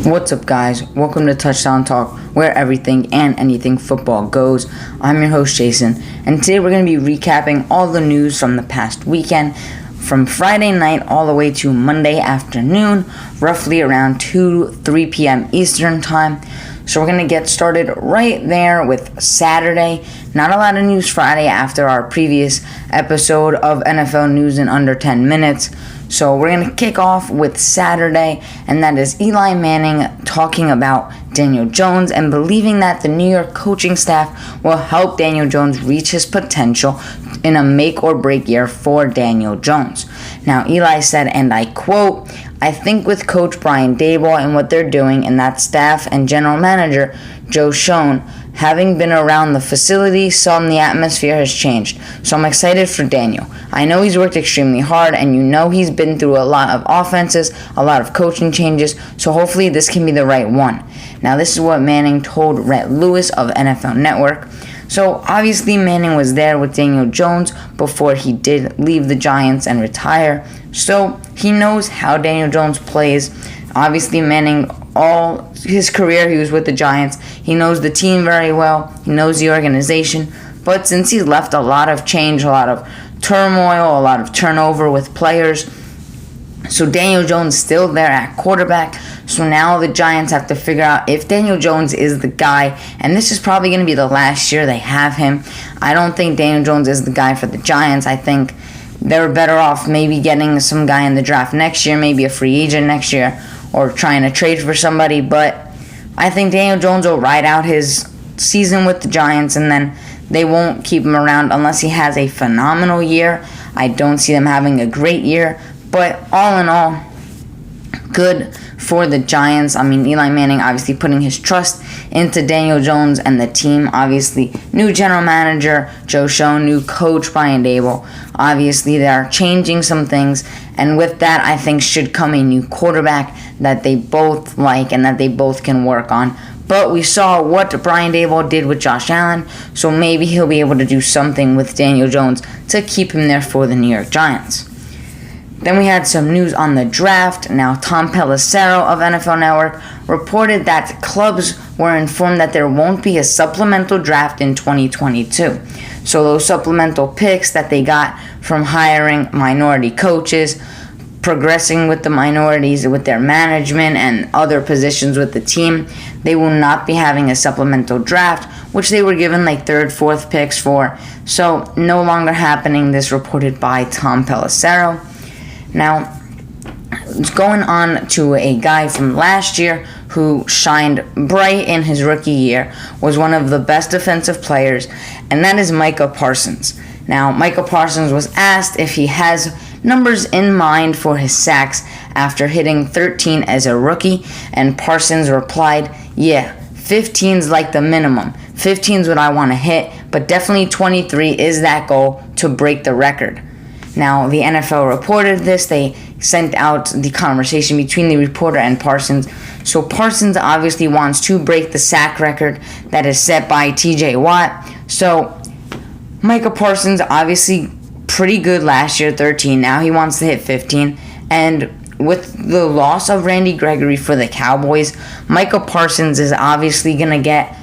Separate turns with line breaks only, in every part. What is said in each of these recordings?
What's up, guys? Welcome to Touchdown Talk, where everything and anything football goes. I'm your host, Jason, and today we're going to be recapping all the news from the past weekend, from Friday night all the way to Monday afternoon, roughly around 3 p.m. Eastern Time. So we're going to get started right there with Saturday. Not a lot of news Friday after our previous episode of NFL News in under 10 minutes. So we're going to kick off with Saturday, and that is Eli Manning talking about Daniel Jones and believing that the New York coaching staff will help Daniel Jones reach his potential in a make-or-break year for Daniel Jones. Now, Eli said, and I quote, "I think with Coach Brian Daboll and what they're doing and that staff and general manager, Deshaun, having been around the facility, some the atmosphere has changed. So I'm excited for Daniel. I know he's worked extremely hard, and you know he's been through a lot of offenses, a lot of coaching changes, so hopefully this can be the right one." Now, this is what Manning told Rhett Lewis of NFL Network. So obviously Manning was there with Daniel Jones before he did leave the Giants and retire. So he knows how Daniel Jones plays. Obviously Manning, all his career he was with the Giants. He knows the team very well. He knows the organization. But since he's left a lot of change, a lot of turmoil, a lot of turnover with players, so Daniel Jones still there at quarterback. So now the Giants have to figure out if Daniel Jones is the guy. And this is probably going to be the last year they have him. I don't think Daniel Jones is the guy for the Giants. I think they're better off maybe getting some guy in the draft next year, maybe a free agent next year, or trying to trade for somebody. But I think Daniel Jones will ride out his season with the Giants, and then they won't keep him around unless he has a phenomenal year. I don't see them having a great year. But all in all, good for the Giants. I mean, Eli Manning obviously putting his trust into Daniel Jones and the team. Obviously, new general manager, Deshaun, new coach, Brian Daboll. Obviously, they are changing some things. And with that, I think should come a new quarterback that they both like and that they both can work on. But we saw what Brian Daboll did with Josh Allen, so maybe he'll be able to do something with Daniel Jones to keep him there for the New York Giants. Then we had some news on the draft. Now, Tom Pelissero of NFL Network reported that clubs were informed that there won't be a supplemental draft in 2022. So those supplemental picks that they got from hiring minority coaches, progressing with the minorities with their management and other positions with the team, they will not be having a supplemental draft, which they were given like third, fourth picks for. So no longer happening. This reported by Tom Pelissero. Now, going on to a guy from last year who shined bright in his rookie year, was one of the best defensive players, and that is Micah Parsons. Now, Micah Parsons was asked if he has numbers in mind for his sacks after hitting 13 as a rookie, and Parsons replied, "Yeah, 15's like the minimum. 15's what I want to hit, but definitely 23 is that goal to break the record." Now, the NFL reported this. They sent out the conversation between the reporter and Parsons. So Parsons obviously wants to break the sack record that is set by TJ Watt. So Micah Parsons obviously pretty good last year, 13. Now he wants to hit 15. And with the loss of Randy Gregory for the Cowboys, Micah Parsons is obviously going to get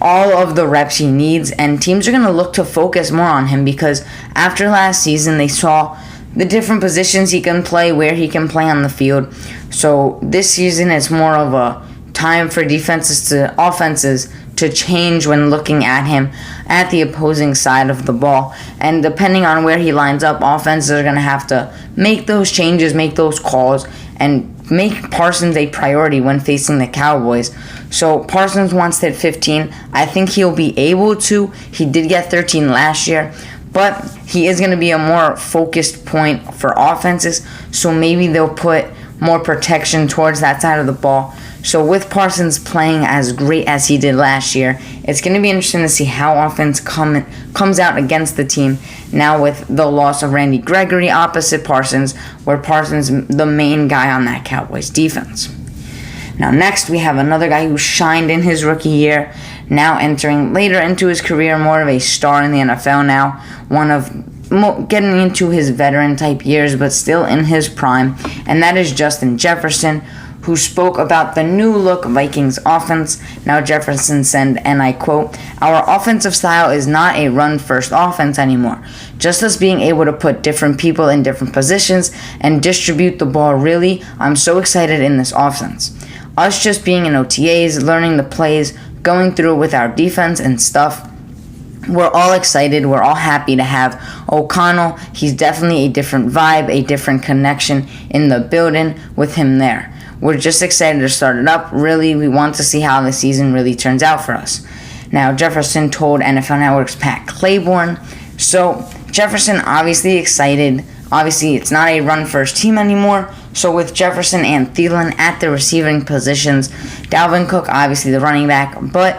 all of the reps he needs, and teams are going to look to focus more on him because after last season they saw the different positions he can play, where he can play on the field. So this season it's more of a time for offenses to change when looking at him at the opposing side of the ball. And depending on where he lines up, offenses are going to have to make those changes, make those calls, and make Parsons a priority when facing the Cowboys. So Parsons wants to hit 15. I think he'll be able to. He did get 13 last year, but he is going to be a more focused point for offenses, so maybe they'll put more protection towards that side of the ball. So with Parsons playing as great as he did last year, it's going to be interesting to see how offense comes out against the team now with the loss of Randy Gregory opposite Parsons, where Parsons the main guy on that Cowboys defense. Now next we have another guy who shined in his rookie year, now entering later into his career, more of a star in the NFL now, one of getting into his veteran type years but still in his prime, and that is Justin Jefferson, who spoke about the new look Vikings offense. Now Jefferson said, and I quote, "Our offensive style is not a run-first offense anymore. Just us being able to put different people in different positions and distribute the ball. Really, I'm so excited in this offense. Us just being in OTAs, learning the plays, going through it with our defense and stuff. We're all excited. We're all happy to have O'Connell. He's definitely a different vibe, a different connection in the building with him there. We're just excited to start it up. Really, we want to see how the season really turns out for us." Now, Jefferson told NFL Network's Pat Claiborne. So, Jefferson obviously excited. Obviously, it's not a run-first team anymore. So, with Jefferson and Thielen at the receiving positions, Dalvin Cook, obviously the running back. But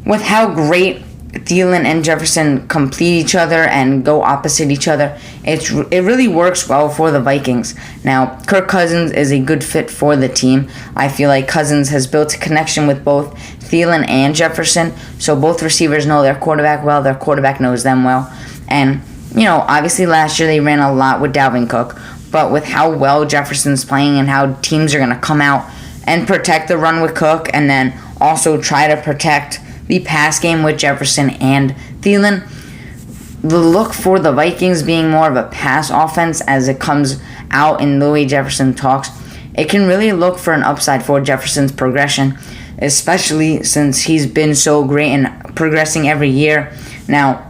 with how great Thielen and Jefferson complete each other and go opposite each other, it really works well for the Vikings. Now, Kirk Cousins is a good fit for the team. I feel like Cousins has built a connection with both Thielen and Jefferson, so both receivers know their quarterback well, their quarterback knows them well. And, obviously last year they ran a lot with Dalvin Cook, but with how well Jefferson's playing and how teams are going to come out and protect the run with Cook and then also try to protect the pass game with Jefferson and Thielen, the look for the Vikings being more of a pass offense as it comes out in the way Jefferson talks, it can really look for an upside for Jefferson's progression, especially since he's been so great and progressing every year. Now,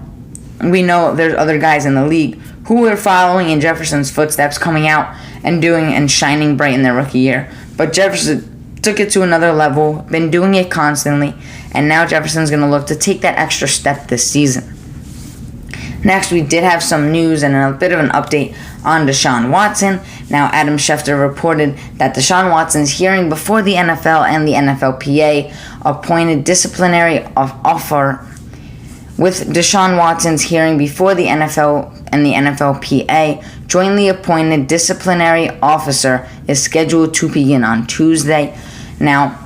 we know there's other guys in the league who are following in Jefferson's footsteps, coming out and doing and shining bright in their rookie year. But Jefferson took it to another level, been doing it constantly, and now Jefferson's going to look to take that extra step this season. Next, we did have some news and a bit of an update on Deshaun Watson. Now, Adam Schefter reported that Deshaun Watson's hearing before the NFL and the NFLPA appointed disciplinary offer. With Deshaun Watson's hearing before the NFL and the NFLPA, jointly appointed disciplinary officer is scheduled to begin on Tuesday. Now,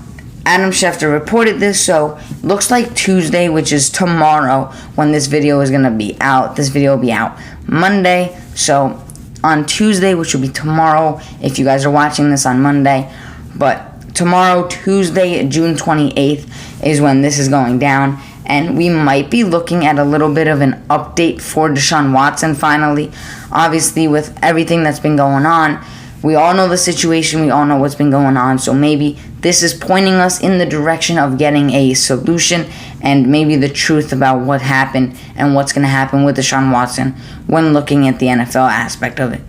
Adam Schefter reported this, so looks like Tuesday, which is tomorrow when this video is going to be out. This video will be out Monday, so on Tuesday, which will be tomorrow if you guys are watching this on Monday. But tomorrow, Tuesday, June 28th, is when this is going down. And we might be looking at a little bit of an update for Deshaun Watson finally. Obviously, with everything that's been going on, we all know the situation. We all know what's been going on. So maybe this is pointing us in the direction of getting a solution and maybe the truth about what happened and what's going to happen with Deshaun Watson when looking at the NFL aspect of it.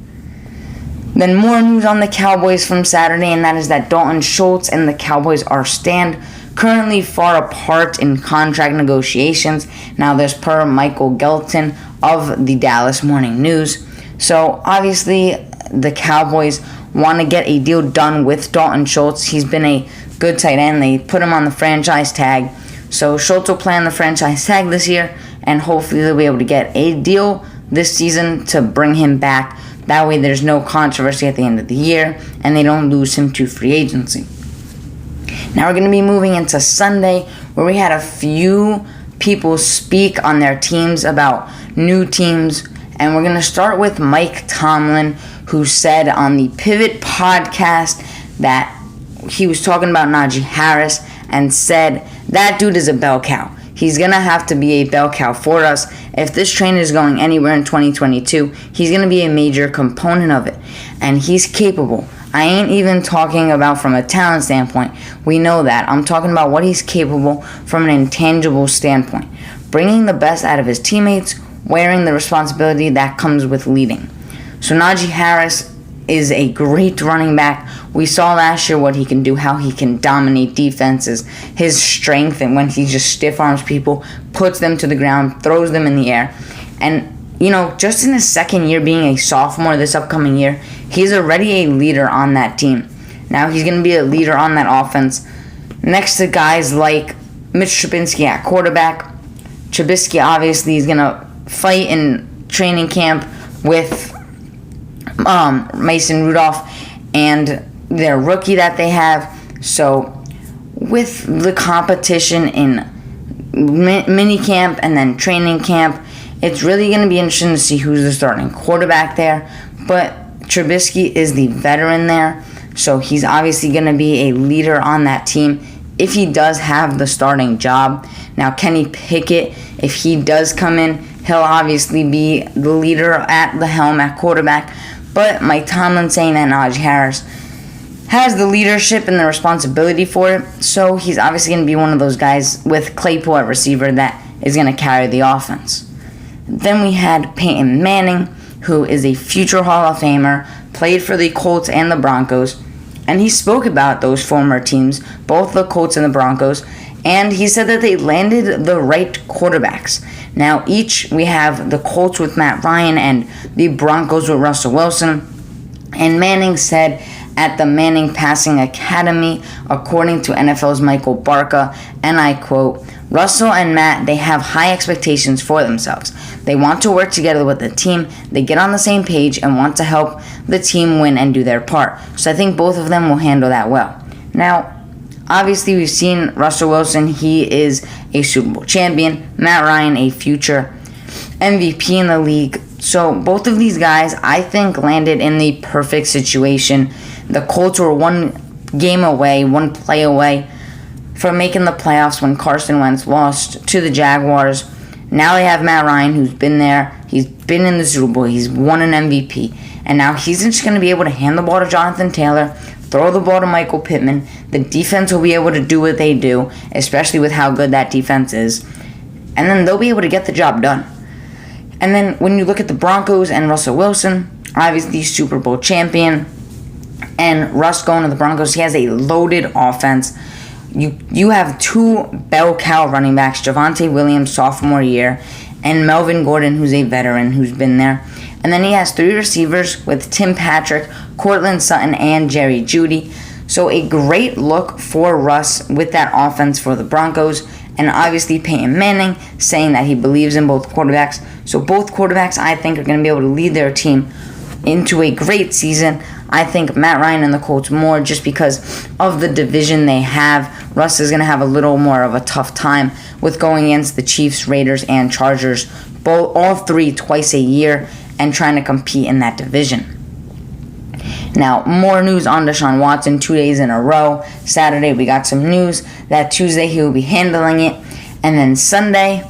Then more news on the Cowboys from Saturday, and that is that Dalton Schultz and the Cowboys are currently far apart in contract negotiations. Now, this per Michael Gelton of the Dallas Morning News. So, obviously, the Cowboys want to get a deal done with Dalton Schultz. He's been a good tight end. They put him on the franchise tag. So, Schultz will play on the franchise tag this year, and hopefully they'll be able to get a deal this season to bring him back. That way there's no controversy at the end of the year, and they don't lose him to free agency. Now we're going to be moving into Sunday, where we had a few people speak on their teams about new teams. And we're going to start with Mike Tomlin, who said on the Pivot podcast that he was talking about Najee Harris and said, "That dude is a bell cow. He's going to have to be a bell cow for us. If this train is going anywhere in 2022, he's going to be a major component of it. And he's capable. I ain't even talking about from a talent standpoint. We know that. I'm talking about what he's capable from an intangible standpoint. Bringing the best out of his teammates, wearing the responsibility that comes with leading." So Najee Harris is a great running back. We saw last year what he can do, how he can dominate defenses, his strength, and when he just stiff arms people, puts them to the ground, throws them in the air. And, just in his second year being a sophomore this upcoming year, he's already a leader on that team. Now he's going to be a leader on that offense next to guys like Mitch Trubisky at quarterback. Trubisky obviously is going to fight in training camp with Mason Rudolph and their rookie that they have. So with the competition in mini camp and then training camp, it's really going to be interesting to see who's the starting quarterback there. But Trubisky is the veteran there, So he's obviously going to be a leader on that team if he does have the starting job. Now, Kenny Pickett, if he does come in, he'll obviously be the leader at the helm at quarterback. But Mike Tomlin saying that Najee Harris has the leadership and the responsibility for it. So he's obviously going to be one of those guys with Claypool at receiver that is going to carry the offense. Then we had Peyton Manning, who is a future Hall of Famer, played for the Colts and the Broncos, and he spoke about those former teams, both the Colts and the Broncos, and he said that they landed the right quarterbacks. Now, we have the Colts with Matt Ryan and the Broncos with Russell Wilson, and Manning said at the Manning Passing Academy, according to NFL's Michael Barca, and I quote, "Russell and Matt, they have high expectations for themselves. They want to work together with the team. They get on the same page and want to help the team win and do their part. So I think both of them will handle that well." Now, obviously we've seen Russell Wilson. He is a Super Bowl champion. Matt Ryan, a future MVP in the league. So both of these guys, I think, landed in the perfect situation. The Colts were one game away, one play away from making the playoffs when Carson Wentz lost to the Jaguars. Now they have Matt Ryan, who's been there. He's been in the Super Bowl. He's won an MVP. And now he's just going to be able to hand the ball to Jonathan Taylor, throw the ball to Michael Pittman. The defense will be able to do what they do, especially with how good that defense is. And then they'll be able to get the job done. And then when you look at the Broncos and Russell Wilson, obviously Super Bowl champion, and Russ going to the Broncos, he has a loaded offense. You have two bell cow running backs, Javonte Williams, sophomore year, and Melvin Gordon, who's a veteran, who's been there. And then he has three receivers with Tim Patrick, Cortland Sutton, and Jerry Jeudy. So a great look for Russ with that offense for the Broncos. And obviously Peyton Manning saying that he believes in both quarterbacks. So both quarterbacks, I think, are going to be able to lead their team into a great season. I think Matt Ryan and the Colts more just because of the division they have. Russ is going to have a little more of a tough time with going against the Chiefs, Raiders, and Chargers, all three twice a year, and trying to compete in that division. Now, more news on Deshaun Watson 2 days in a row. Saturday, we got some news that Tuesday he will be handling it. And then Sunday,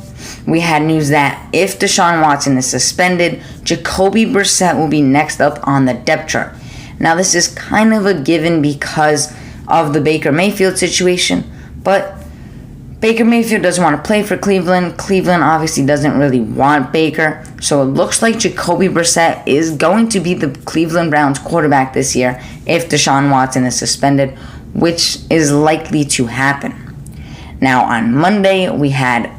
we had news that if Deshaun Watson is suspended, Jacoby Brissett will be next up on the depth chart. Now, this is kind of a given because of the Baker Mayfield situation, but Baker Mayfield doesn't want to play for Cleveland. Cleveland obviously doesn't really want Baker, so it looks like Jacoby Brissett is going to be the Cleveland Browns quarterback this year if Deshaun Watson is suspended, which is likely to happen. Now, on Monday, we had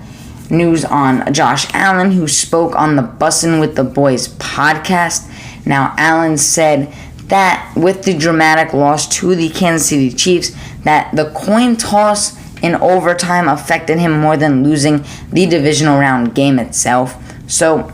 news on Josh Allen, who spoke on the Bussin' with the Boys podcast. Now, Allen said that with the dramatic loss to the Kansas City Chiefs, that the coin toss in overtime affected him more than losing the divisional round game itself. So,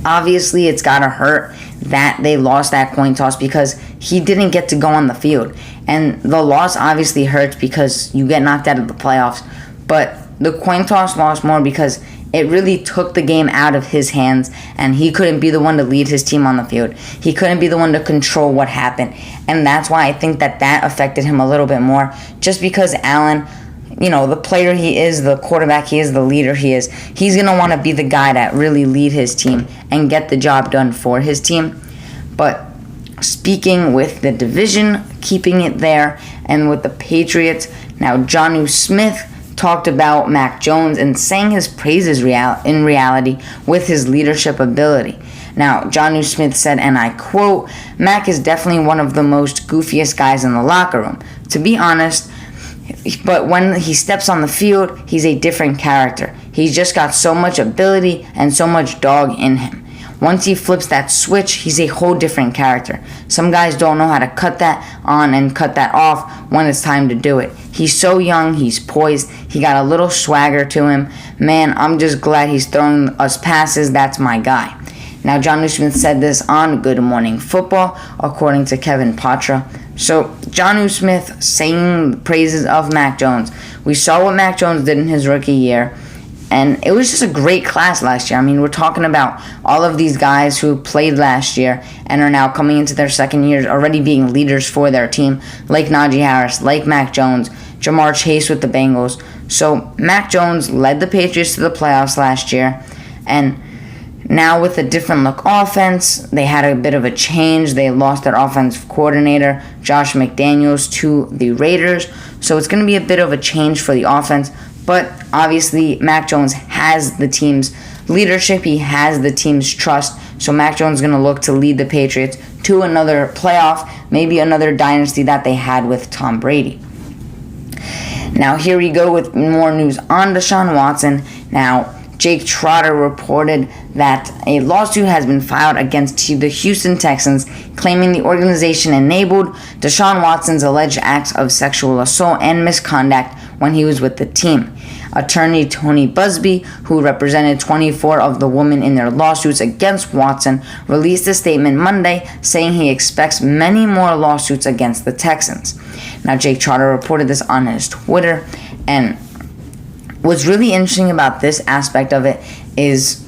obviously, it's got to hurt that they lost that coin toss because he didn't get to go on the field. And the loss obviously hurts because you get knocked out of the playoffs. But the coin toss lost more because it really took the game out of his hands, and he couldn't be the one to lead his team on the field. He couldn't be the one to control what happened, and that's why I think that affected him a little bit more, just because Allen, the player he is, the quarterback he is, the leader he is, he's going to want to be the guy that really lead his team and get the job done for his team. But speaking with the division, keeping it there, and with the Patriots, now Jonnu Smith talked about Mac Jones and sang his praises in reality with his leadership ability. Now, Jonnu Smith said, and I quote, "Mac is definitely one of the most goofiest guys in the locker room, to be honest, but when he steps on the field, he's a different character. He's just got so much ability and so much dog in him. Once he flips that switch, he's a whole different character. Some guys don't know how to cut that on and cut that off when it's time to do it. He's so young, he's poised, he got a little swagger to him. Man, I'm just glad he's throwing us passes. That's my guy." Now, Jonnu Smith said this on Good Morning Football, according to Kevin Patra. So, Jonnu Smith saying praises of Mac Jones. We saw what Mac Jones did in his rookie year. And it was just a great class last year. I mean, we're talking about all of these guys who played last year and are now coming into their second years already being leaders for their team, like Najee Harris, like Mac Jones, Jamar Chase with the Bengals. So Mac Jones led the Patriots to the playoffs last year, and now with a different look offense, they had a bit of a change. They lost their offensive coordinator, Josh McDaniels, to the Raiders. So it's going to be a bit of a change for the offense. But obviously, Mac Jones has the team's leadership. He has the team's trust. So Mac Jones is going to look to lead the Patriots to another playoff, maybe another dynasty that they had with Tom Brady. Now here we go with more news on Deshaun Watson. Now, Jake Trotter reported that a lawsuit has been filed against the Houston Texans, claiming the organization enabled Deshaun Watson's alleged acts of sexual assault and misconduct when he was with the team. Attorney Tony Busby, who represented 24 of the women in their lawsuits against Watson, released a statement Monday saying he expects many more lawsuits against the Texans. Now, Jake Trotter reported this on his Twitter, and what's really interesting about this aspect of it is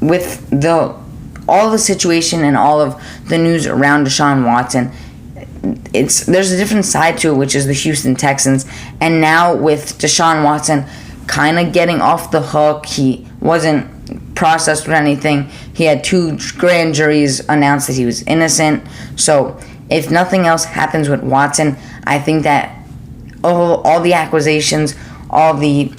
with all the situation and all of the news around Deshaun Watson, there's a different side to it, which is the Houston Texans. And now with Deshaun Watson kind of getting off the hook, he wasn't processed with anything. He had 2 grand juries announce that he was innocent. So if nothing else happens with Watson, I think that all the accusations, all the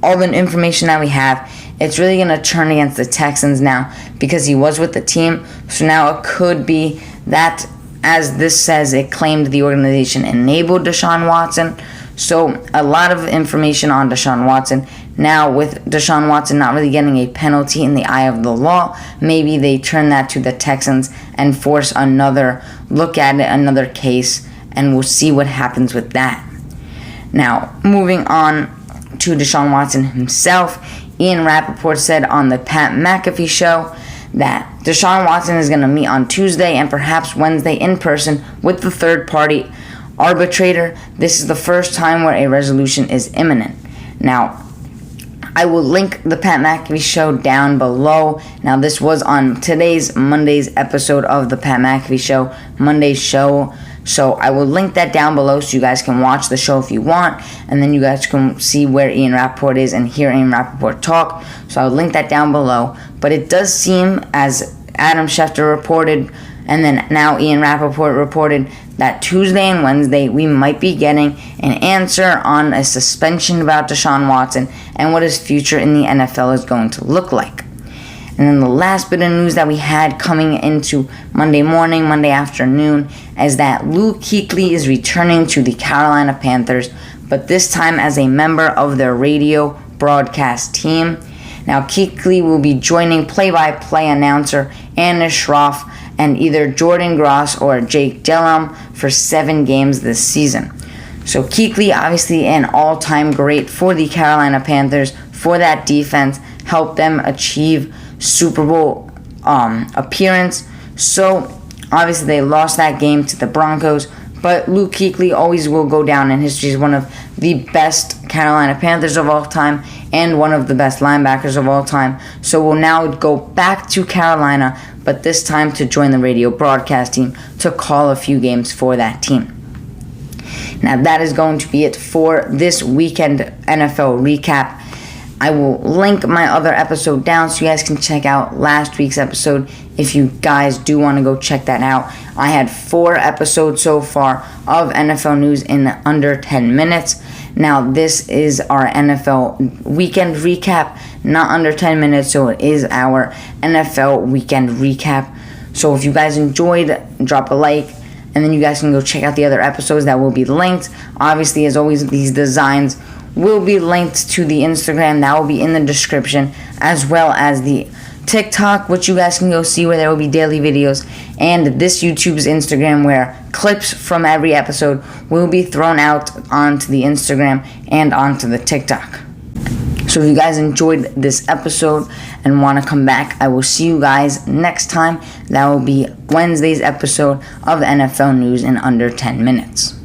information that we have, it's really going to turn against the Texans now because he was with the team. So now it could be that, as this says, it claimed the organization enabled Deshaun Watson. So a lot of information on Deshaun Watson. Now with Deshaun Watson not really getting a penalty in the eye of the law, maybe they turn that to the Texans and force another look at it, another case, and we'll see what happens with that. Now, moving on to Deshaun Watson himself, Ian Rappaport said on the Pat McAfee show that Deshaun Watson is going to meet on Tuesday and perhaps Wednesday in person with the third-party arbitrator. This is the first time where a resolution is imminent. Now, I will link the Pat McAfee show down below. Now, this was on Monday's episode of the Pat McAfee show, Monday's show. So I will link that down below so you guys can watch the show if you want, and then you guys can see where Ian Rappaport is and hear Ian Rappaport talk. So I'll link that down below. But it does seem, as Adam Schefter reported, and then now Ian Rappaport reported, that Tuesday and Wednesday we might be getting an answer on a suspension about Deshaun Watson and what his future in the NFL is going to look like. And then the last bit of news that we had coming into Monday morning, Monday afternoon, is that Luke Kuechly is returning to the Carolina Panthers, but this time as a member of their radio broadcast team. Now, Kuechly will be joining play-by-play announcer Anna Schroff and either Jordan Gross or Jake Delhomme for 7 games this season. So Kuechly, obviously an all-time great for the Carolina Panthers, for that defense, helped them achieve Super Bowl appearance. So obviously they lost that game to the Broncos, but Luke Kuechly always will go down in history as one of the best Carolina Panthers of all time and one of the best linebackers of all time. So we'll now go back to Carolina, but this time to join the radio broadcast team to call a few games for that team. Now that is going to be it for this weekend NFL recap. I will link my other episode down so you guys can check out last week's episode if you guys do want to go check that out. I had 4 episodes so far of NFL news in under 10 minutes. Now, this is our NFL weekend recap, not under 10 minutes, so it is our NFL weekend recap. So if you guys enjoyed, drop a like, and then you guys can go check out the other episodes that will be linked. Obviously, as always, these designs will be linked to the Instagram. That will be in the description, as well as the TikTok, which you guys can go see where there will be daily videos, and this YouTube's Instagram where clips from every episode will be thrown out onto the Instagram and onto the TikTok. So if you guys enjoyed this episode and want to come back, I will see you guys next time. That will be Wednesday's episode of NFL News in under 10 minutes.